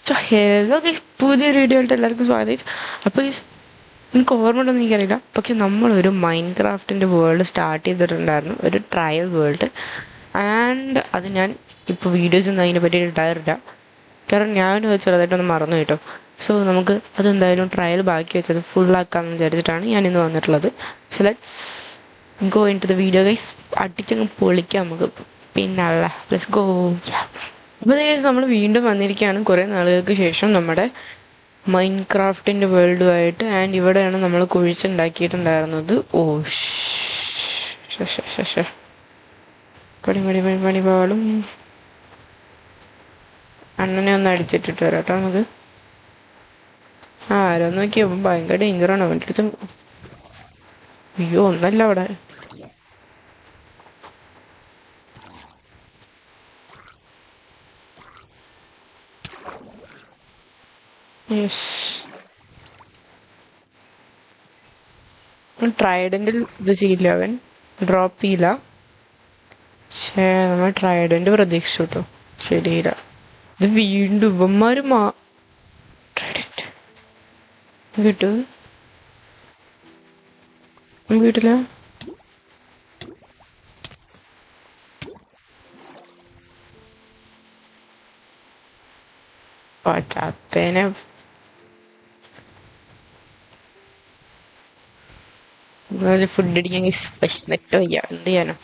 So hello guys, പുതിയൊരു video ആയിട്ട് എല്ലാവർക്കും സ്വാഗതം. അപ്പോൾ നിങ്ങൾക്ക് ഓർമ്മ ഉണ്ടോയെന്ന് എനിക്കറിയില്ല, പക്ഷെ നമ്മളൊരു മൈൻഡ് ക്രാഫ്റ്റിൻ്റെ വേൾഡ് സ്റ്റാർട്ട് ചെയ്തിട്ടുണ്ടായിരുന്നു, ഒരു ട്രയൽ വേൾഡ്. ആൻഡ് അത് ഞാൻ ഇപ്പോൾ വീഡിയോസൊന്നും അതിനെ പറ്റി ഇടാറില്ല, കാരണം ഞാനും അത് ചെറുതായിട്ടൊന്ന് മറന്നു കേട്ടോ. സോ നമുക്ക് അതെന്തായാലും ട്രയൽ ബാക്കി വെച്ചത് ഫുള്ളാക്കാമെന്ന് വിചാരിച്ചിട്ടാണ് ഞാൻ ഇന്ന് വന്നിട്ടുള്ളത്. So let's go into the video guys. അടിച്ചങ്ങ് പൊളിക്കാം നമുക്ക്. പിന്നല്ല, ലെറ്റ്സ് ഗോ. അപ്പോൾ നമ്മൾ വീണ്ടും വന്നിരിക്കുകയാണ് കുറേ നാളുകൾക്ക് ശേഷം നമ്മുടെ മൈൻഡ് ക്രാഫ്റ്റിൻ്റെ വേൾഡുമായിട്ട്. ആൻഡ് ഇവിടെയാണ് നമ്മൾ കുഴിച്ചുണ്ടാക്കിയിട്ടുണ്ടായിരുന്നത്. ഓ പണി പണി പണി പണി പാളും. അണ്ണനെ ഒന്ന് അടിച്ചിട്ടിട്ട് വരാം കേട്ടോ നമുക്ക്. ആരോ നോക്കിയോ, ഭയങ്കര ഡേഞ്ചറാണ് അവൻ്റെ അടുത്ത്. അയ്യോ, ഒന്നല്ല അവിടെ. യെസ്, ട്രൈഡൻ്റിൽ ഇത് ചെയ്യില്ല, അവൻ ഡ്രോപ്പ് ചെയ്യില്ല. പക്ഷേ നമ്മൾ ട്രൈഡൻ്റ് പ്രതീക്ഷിച്ചു കേട്ടോ, ശരിയില്ല. ഇത് വീണ്ടും ഇവന്മാർ ട്രൈഡൻ്റ് കിട്ടും വീട്ടില. ചത്തേനെ. ഫുഡ് അടിക്കാൻ വിശന്നിട്ട് വയ്യ, എന്ത് ചെയ്യാനോ.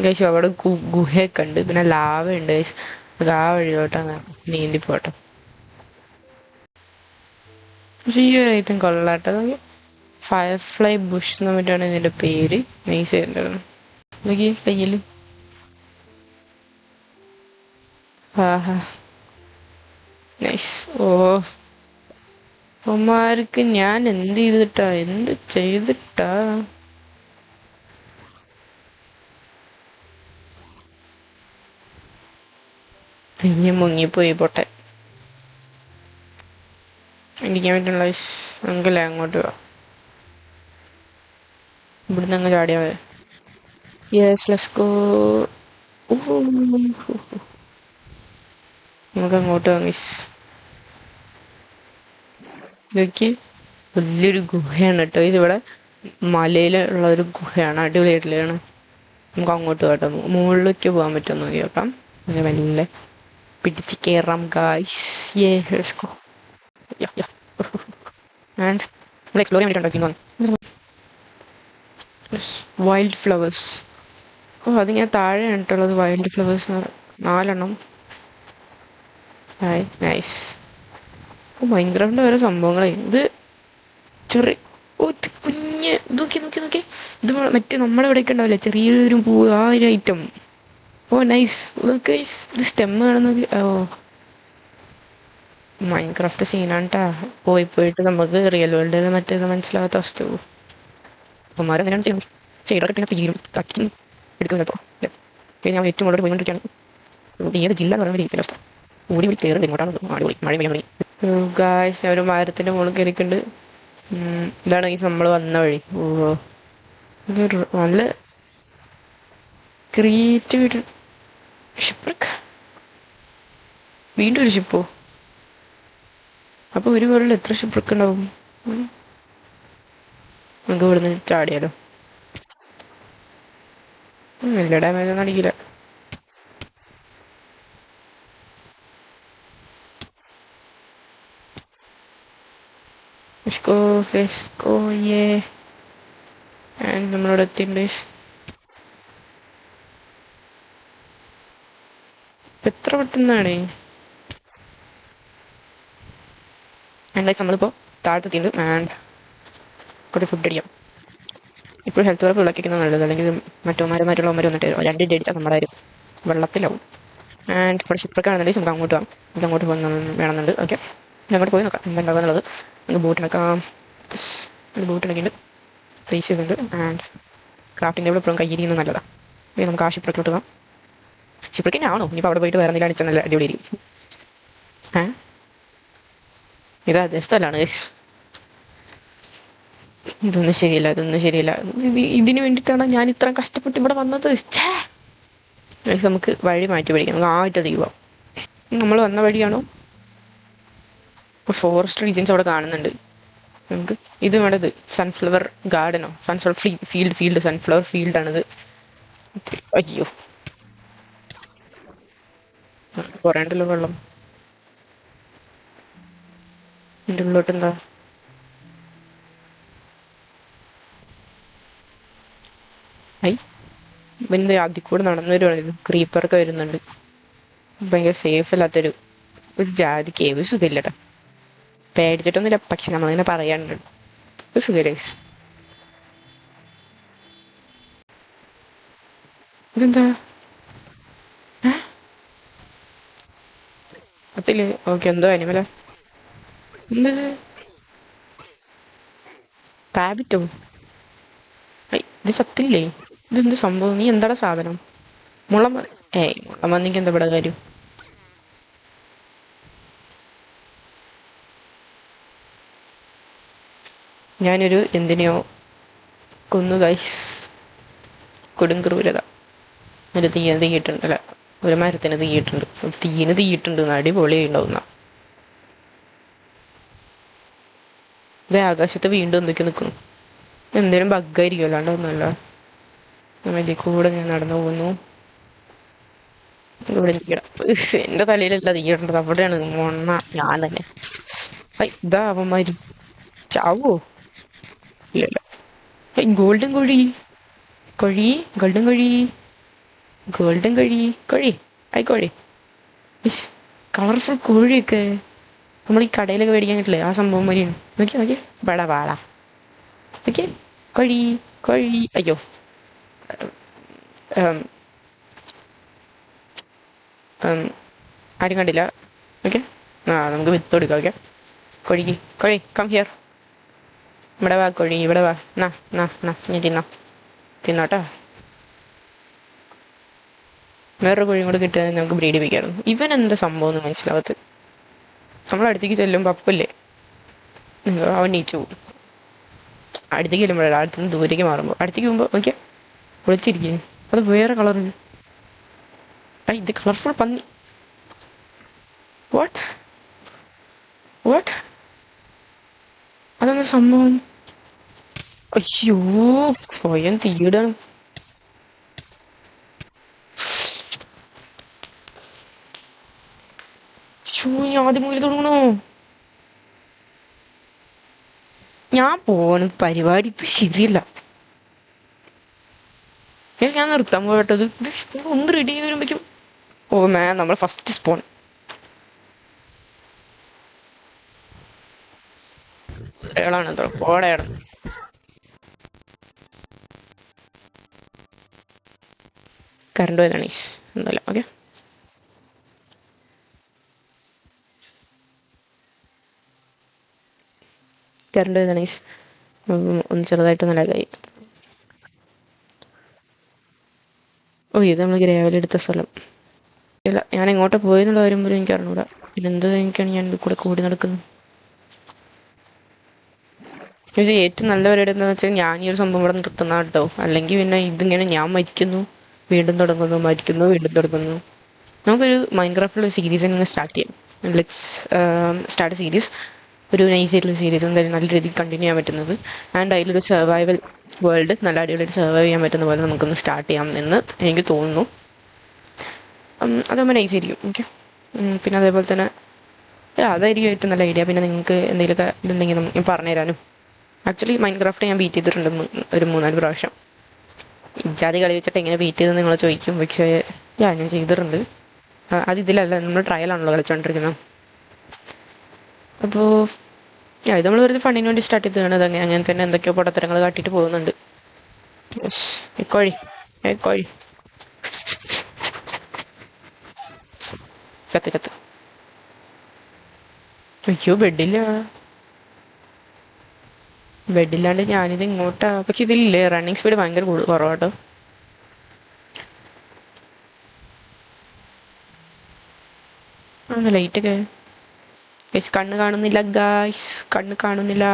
കഴിച്ചു അവിടെ ഗുഹയൊക്കെ ഉണ്ട്, പിന്നെ ലാവ ഉണ്ട്. ആ വഴിയോട്ടാണ് നീന്തി പോട്ടെ. പക്ഷെ ഈ ഒരു ഐറ്റം കൊള്ളാട്ടോ. ഫയർഫ്ലൈ ബുഷ് എന്ന് പറഞ്ഞിട്ടാണ് ഇതിന്റെ പേര്. നൈസ് ആയിട്ടുണ്ടായിരുന്നു. നോക്കി കയ്യിൽ. ആഹാ, നൈസ്. ഓ, അമ്മമാർക്ക് ഞാൻ എന്ത് ചെയ്തിട്ടാ. ഇനി മുങ്ങിപ്പോയി പോട്ടെ. ഇരിക്കാൻ പറ്റുള്ള എങ്കിലേ അങ്ങോട്ട് പോവാം. ഇവിടുന്ന് അങ്ങ് ചാടിയാ മതി. Yes, let's go. നമുക്ക് അങ്ങോട്ട് പോകാം ഗൈസ്. ഇതൊക്കെ വലിയൊരു ഗുഹയാണ് കേട്ടോ. ഇതിവിടെ മലയിലുള്ള ഒരു ഗുഹയാണ്, അടിപൊളിയായിട്ടുള്ളതാണ്. നമുക്ക് അങ്ങോട്ട് പോകട്ടോ, മുകളിലേക്ക് പോകാൻ പറ്റുമെന്ന് നോക്കി നോക്കാം. അങ്ങനെ മെല്ലെ പിടിച്ച് കയറാം ഗായ്സ്. Let's go. ആൻഡ് നമ്മൾ എക്സ്പ്ലോർ ചെയ്യാൻ വേണ്ടിയിട്ടുണ്ടാക്കി വൈൽഡ് ഫ്ലവേഴ്സ്. ഓ, അത് ഞാൻ താഴെ കണ്ടിട്ടുള്ളത്. Wild flowers 4 hi, nice. ഓ, ഭയങ്കരമായിട്ട് ഓരോ സംഭവങ്ങളെ. ഇത് ചെറിയ, ഓ ഇത് കുഞ്ഞ്, നോക്കി. ഇത് മറ്റേ നമ്മുടെ ഇവിടെയൊക്കെ ഉണ്ടാവില്ലേ ചെറിയൊരു പൂവ്, ആ ഒരു ഐറ്റം. ഓ നൈസ്. ഇത് സ്റ്റെം കാണുന്നത്. ഓ, മൈൻഡ് ക്രാഫ്റ്റ് സീനാണ് കേട്ടാ. പോയിട്ട് നമുക്ക് റിയൽ വേൾഡിൽ മറ്റേത് മനസ്സിലാകാത്ത അവസ്ഥ. അപ്പന്മാരും അങ്ങനെയാണ് ചെയ്യുന്നത്. ഷെയ്ഡൊക്കെ ഇട്ട് തീരും തട്ടി എടുക്കും ചിലപ്പോൾ. ഞാൻ ഏറ്റവും കൂടുതൽ പോയിക്കൊണ്ടിരിക്കുകയാണ്. ഏത് ജില്ല എന്ന് പറയുന്ന രീതിയിലുള്ള അവസ്ഥ. ഓടി കയറി ഇങ്ങോട്ടാണ്. അടിപൊളി മഴ പെയ്യാൻ തുടങ്ങി. ഗായ്സ്, ഞാൻ ഒരു മരത്തിൻ്റെ മുകളിൽ കയറിയിട്ടുണ്ട്. ഇതാണ് ഈ നമ്മൾ വന്ന വഴി. ഓ, ഇതൊരു നല്ല ക്രിയേറ്റീവ് ഷിപ്പ്രക്ക്. വീണ്ടും ഒരു ഷിപ്പോ. അപ്പോൾ ഒരു വേൾഡിൽ എത്ര ഷിപ്പ്രക്ക് ഉണ്ടാവും? നമുക്ക് ഇവിടുന്ന് ചാടിയാലോ? വലിയ ഡാമേജ് ഒന്നും അടിക്കില്ല. Let's go, yeah. And നമ്മളോട് എത്തിയിട്ടുണ്ട്. എത്ര പെട്ടെന്നാണ്. ആൻഡ് നമ്മളിപ്പോൾ താഴത്തെത്തിയിട്ടുണ്ട്. ആൻഡ് കുറച്ച് ഫുഡ് അടിക്കാം. ഇപ്പോൾ ഹെൽത്ത് വർക്ക് വിളക്കിക്കുന്നത് നല്ലത്, അല്ലെങ്കിൽ മറ്റുള്ളവന്മാർ വന്നിട്ട് 2 അടിച്ചാൽ നമ്മുടെ ഒരു വെള്ളത്തിലാവും. ആൻഡ് ഇവിടെ ഷിപ്പൊക്കെ ആണെന്നുണ്ടെങ്കിൽ നമുക്ക് അങ്ങോട്ട് പോകാം. നമുക്ക് അങ്ങോട്ട് പോകാൻ വേണമെന്നുണ്ട്. ഓക്കെ, അങ്ങോട്ട് പോയി നോക്കാം എന്താ ഉണ്ടാകുക എന്നുള്ളത്. നമുക്ക് ബോട്ടിനൊക്കാം. ബോട്ടിനൊക്കെയുണ്ട്, പ്ലേസ് ചെയ്യുന്നുണ്ട്. ആൻഡ് ക്രാഫ്റ്റിംഗ് ടേബിൾ എപ്പോഴും കയ്യിരിക്കുന്നത് നല്ലതാണ്. പിന്നെ നമുക്ക് ആ ഷിപ്പൊക്കിലോട്ട് പോകാം. ഷിപ്പൊക്കെ ആണോ? ഇനിയിപ്പോൾ അവിടെ പോയിട്ട് വേറെ എന്തെങ്കിലും അടിച്ചാൽ നല്ല അടിപൊളിയായിരിക്കും. ഇത് അതേ സ്ഥലമാണ് ഗൈസ്. ഇതൊന്നും ശരിയല്ല. ഇതിന് വേണ്ടിയിട്ടാണ് ഞാൻ ഇത്ര കഷ്ടപ്പെട്ട് ഇവിടെ വന്നത്. നമുക്ക് വഴി മാറ്റി പിടിക്കാം. നമുക്ക് ആയിട്ട് തീരുവാം. നമ്മൾ വന്ന വഴിയാണോ? ഫോറസ്റ്റ് റീജിയൻസ് അവിടെ കാണുന്നുണ്ട് നമുക്ക്. ഇത് വേണ്ടത് സൺഫ്ലവർ ഗാർഡനോ സൺഫ്ലവർ ഫീൽഡ് സൺഫ്ലവർ ഫീൽഡാണിത്. അയ്യോ കുറേ ഉണ്ടല്ലോ വെള്ളം. എൻ്റെ ഉള്ളിലോട്ട് എന്താ? ഐ ഇവൻ്റെ അതിൽ കൂടെ നടന്നു വരുവാണ്. ഇത് ക്രീപ്പറൊക്കെ വരുന്നുണ്ട്. ഭയങ്കര സേഫ് അല്ലാത്തൊരു ഒരു ജാതി കേവ്. സുഖമില്ലട്ടോ, പേടിച്ചിട്ടൊന്നുമില്ല, പക്ഷെ നമ്മളിങ്ങനെ പറയാനുണ്ട്. ഒരു സുഖമില്ല. ഇതെന്താ അത്തില്? ഓക്കെ, എന്തോ അനിമല. എന്തത്? റാബിറ്റോ? ഇത് ചത്തില്ലേ? ഇതെന്ത് സംഭവം? നീ എന്താടാ സാധനം? മുളം? ഏയ്, മുളമന്നിക്ക് എന്താ ഇവിടെ കാര്യം? ഞാനൊരു എന്തിനെയോ കൊന്നു ഗൈസ്. കൊടുങ്ക്രൂരത. ഒരു തീയിട്ടുണ്ട്. അല്ല, ഒരു മരത്തിന് തീയിട്ടുണ്ട്. തീയിട്ടുണ്ട്. അടിപൊളിയായി ഉണ്ടാവുന്ന. ഇത് ആകാശത്ത് വീണ്ടും എന്തൊക്കെ നിൽക്കുന്നു. എന്തേലും ബഗ്ഗായിരിക്കും, അല്ലാണ്ട് ഒന്നുമല്ല. വലിയ കൂടെ ഞാൻ നടന്നു പോകുന്നു. ഇവിടെ എന്റെ തലയിലല്ല തീയിടേണ്ടത്, അവിടെയാണ് മൊണ്ണ ഞാൻ തന്നെ. ഇതാ അവന്മാര് ചാവോ? ഇല്ലല്ല. ഗോൾഡൻ കോഴി. കോഴി, ഗോൾഡൻ കോഴി, ഗോൾഡൻ കോഴി, കോഴി, കോഴി. കളർഫുൾ കോഴിയൊക്കെ നമ്മൾ ഈ കടയിലൊക്കെ മേടിക്കാൻ കിട്ടില്ലേ, ആ സംഭവം വരെയാണ്. നോക്കി നോക്കി, ബട വാള. ഓക്കെ, കോഴി, കോഴി. അയ്യോ, ആരും കണ്ടില്ല. ഓക്കെ, നമുക്ക് വിത്ത് കൊടുക്കാം. ഓക്കെ, കോഴിക്ക്. കോഴി കം ഹിയർ. ഇവിടെ വാ കോഴി, ഇവിടെ വാ. നാ നാ നാ, ഞാൻ തിന്നോട്ടോ. വേറൊരു കോഴിയും കൂടെ കിട്ടിയാൽ നമുക്ക് ബ്രീഡിപ്പിക്കായിരുന്നു. ഇവൻ എന്താ സംഭവം എന്ന് മനസ്സിലാവത്ത്. നമ്മളടുത്തേക്ക് ചെല്ലുമ്പോൾ അപ്പല്ലേ അവൻ നീച്ചു പോകും. അടുത്തേക്ക് ചെല്ലുമ്പോഴല്ല, അടുത്തുനിന്ന് ദൂരേക്ക് മാറുമ്പോൾ. അടുത്തേക്ക് പോകുമ്പോൾ നോക്കിയാൽ വിളിച്ചിരിക്കേ, അത് വേറെ കളറ്. ഇത് കളർഫുൾ പന്നി. വാട്ട് വാട്ട് അതെന്താ സംഭവം? അയ്യോ, സ്വയം തീയിടാണ്. ഞാൻ ആദ്യം മുതൽ തുടങ്ങണോ? ഞാൻ പോണ പരിപാടി ഇത് ശരിയല്ല. ഞാൻ നിർത്താൻ പോയിട്ടത്. ഇത് ഒന്ന് റെഡി ആയി വരുമ്പോഴേക്കും നമ്മൾ ഫസ്റ്റ് സ്പോൺ. ഏളാണ് ഓടയാണ്. കറണ്ട് പോയതാണ് എന്നല്ല. ഓക്കെ, കറണ്ട് പോയതാണ്. ഒന്ന് ചെറുതായിട്ട് നിലകായി. ഇത് നമ്മൾ ഗ്രേവൽ എടുത്ത സ്ഥലം. ഇല്ല, ഞാൻ എങ്ങോട്ട് പോയെന്നുള്ള കാര്യം പോലും എനിക്ക് അറിഞ്ഞൂടാ. പിന്നെന്ത് എനിക്കാണ് ഞാൻ കൂടെ കൂടി നടക്കുന്നത്. ഇത് ഏറ്റവും നല്ല പരിപാടി എന്താണെന്ന് വെച്ചാൽ ഞാൻ ഈ ഒരു സംഭവം ഇവിടെ നിർത്തുന്ന കേട്ടോ. അല്ലെങ്കിൽ പിന്നെ ഇതിങ്ങനെ ഞാൻ മരിക്കുന്നു, വീണ്ടും തുടങ്ങുന്നു, മരിക്കുന്നു, വീണ്ടും തുടങ്ങുന്നു. നമുക്കൊരു മൈൻക്രാഫ്റ്റിൽ ഒരു സീരീസ് ഇങ്ങനെ സ്റ്റാർട്ട് ചെയ്യാം. Let's start series. ഒരു നൈസ് ആയിട്ടുള്ള സീരീസ് എന്തായാലും നല്ല രീതിയിൽ കണ്ടിന്യൂ ചെയ്യാൻ പറ്റുന്നത്. ആൻഡ് അതിലൊരു സർവൈവൽ വേൾഡ് നല്ല അടിപൊളിയായിട്ട് സർവൈവ് ചെയ്യാൻ പറ്റുന്ന പോലെ നമുക്കൊന്ന് സ്റ്റാർട്ട് ചെയ്യാം എന്ന് എനിക്ക് തോന്നുന്നു. അതാകുമ്പോൾ നൈസ് ആയിരിക്കും. ഓക്കെ, പിന്നെ അതേപോലെ തന്നെ അതായിരിക്കും ഏറ്റവും നല്ല ഐഡിയ. പിന്നെ നിങ്ങൾക്ക് എന്തെങ്കിലുമൊക്കെ ഇതുണ്ടെങ്കിൽ ഞാൻ പറഞ്ഞുതരാനും. ആക്ച്വലി മൈൻക്രാഫ്റ്റ് ഞാൻ ബീറ്റ് ചെയ്തിട്ടുണ്ട് ഒരു 3-4 പ്രാവശ്യം. ഇജാതി കളി വെച്ചിട്ട് എങ്ങനെ ബീറ്റ് ചെയ്തെന്ന് നിങ്ങൾ ചോദിക്കും. പക്ഷേ ഞാൻ ചെയ്തിട്ടുണ്ട്. അത് ഇതിലല്ല, നമ്മൾ ട്രയലാണല്ലോ കളിച്ചുകൊണ്ടിരിക്കുന്നത്. അപ്പോൾ ഇത് നമ്മൾ വെറുതെ ഫണ്ടിന് വേണ്ടി സ്റ്റാർട്ട് ചെയ്തതാണ്. അങ്ങനെ തന്നെ എന്തൊക്കെയോ പൊട്ടത്തരങ്ങൾ കാട്ടിയിട്ട് പോകുന്നുണ്ട്. കോഴി, കോഴി ചത്ത്. അയ്യോ, ബെഡില്ലാണ്ട് ഞാനിത് ഇങ്ങോട്ടാ. പക്ഷെ ഇതില്ലേ റണ്ണിങ് സ്പീഡ് ഭയങ്കര കുറവാട്ടോ. ലൈറ്റൊക്കെ കണ്ണ് കാണുന്നില്ല ഗായ്സ്, കണ്ണ് കാണുന്നില്ല,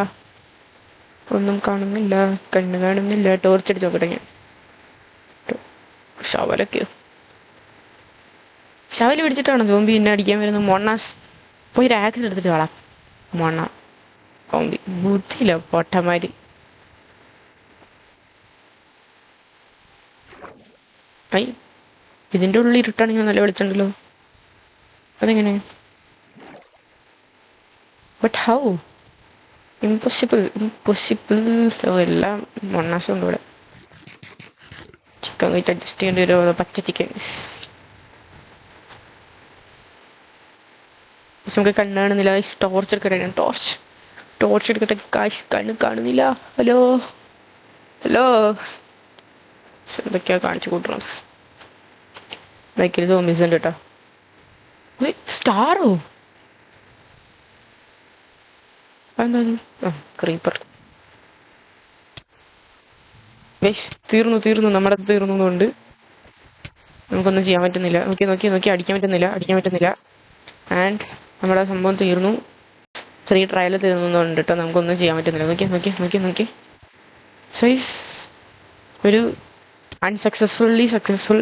ഒന്നും കാണുന്നില്ല, കണ്ണ് കാണുന്നില്ല. ടോർച്ച് അടിച്ച് നോക്കട്ടെ ഞാൻ. ഷവലൊക്കെയോ? ഷവല് പിടിച്ചിട്ടാണോ സോംബി എന്നെ അടിക്കാൻ വരുന്നത്? മൊണ്ണാസ്, പോയി ഒരു ആക്സിൽ എടുത്തിട്ട് വേണം. മണ കോമ്പി ബുദ്ധിയില്ല പൊട്ടന്മാര്. ഐ ഇതിൻ്റെ ഉള്ളിൽ ഇരുട്ടാണെങ്കിൽ നല്ല വെളിച്ചുണ്ടല്ലോ. അതെങ്ങനെ? But how? Impossible impossible. എല്ലാം മണ്ണാശം ഉണ്ട് ഇവിടെ. ചിക്കൻ കഴിച്ച് അഡ്ജസ്റ്റ് ചെയ്യേണ്ടി വരുമോ? പച്ച ചിക്കൻ. നമുക്ക് കണ്ണ് കാണുന്നില്ല. ടോർച്ച് എടുക്കട്ടെ. ടോർച്ച് എടുക്കട്ടെ. കാശ് കണ്ണ് കാണുന്നില്ല. ഹലോ ഹലോ എന്തൊക്കെയാ കാണിച്ചു കൂട്ടണം. ബൈക്കിൽ സോംബീസ് ഉണ്ട് കേട്ടോ. സ്റ്റാറോ? അതെന്താ? ആ ക്രീപ്പർ. തീർന്നു നമ്മുടെ തീർന്നുകൊണ്ട് നമുക്കൊന്നും ചെയ്യാൻ പറ്റുന്നില്ല. നോക്കി അടിക്കാൻ പറ്റുന്നില്ല. ആൻഡ് നമ്മുടെ സംഭവം തീർന്നു. ഫ്രീ ട്രയൽ തീർന്നുണ്ട് കേട്ടോ. നമുക്കൊന്നും ചെയ്യാൻ പറ്റുന്നില്ല. നോക്കി സൈസ് ഒരു സക്സസ്ഫുൾ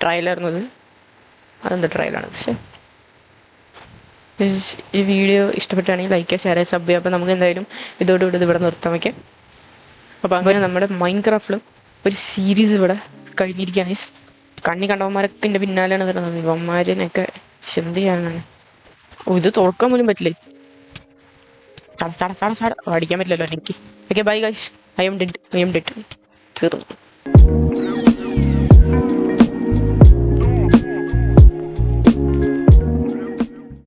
ട്രയലായിരുന്നു അത്. അതെന്താ ട്രയലാണ്? പക്ഷേ ഈ വീഡിയോ ഇഷ്ടപ്പെട്ടാണെങ്കിൽ ലൈക്ക് ചെയ്യുക, ഷെയർ ചെയ്യുക, സബ് ചെയ്യുക. അപ്പോൾ നമുക്ക് എന്തായാലും ഇതോടുകൂടി ഇവിടെ നിർത്താൻ വയ്ക്കാം. അപ്പോൾ അങ്ങനെ നമ്മുടെ മൈൻക്രാഫ്റ്റിൽ ഒരു സീരീസ് ഇവിടെ കഴിഞ്ഞിരിക്കുകയാണ്. കണ്ണി കണ്ടവന്മാരൊക്കെ എൻ്റെ പിന്നാലെയാണ് വരുന്നത്. ഇവന്മാരിനൊക്കെ എന്ത് ചെയ്യാനാണ്? ഇത് തുറക്കാൻ പോലും പറ്റില്ലേ. അടിക്കാൻ പറ്റില്ലല്ലോ എനിക്ക്. Okay bye guys. I M dead തീർന്നു.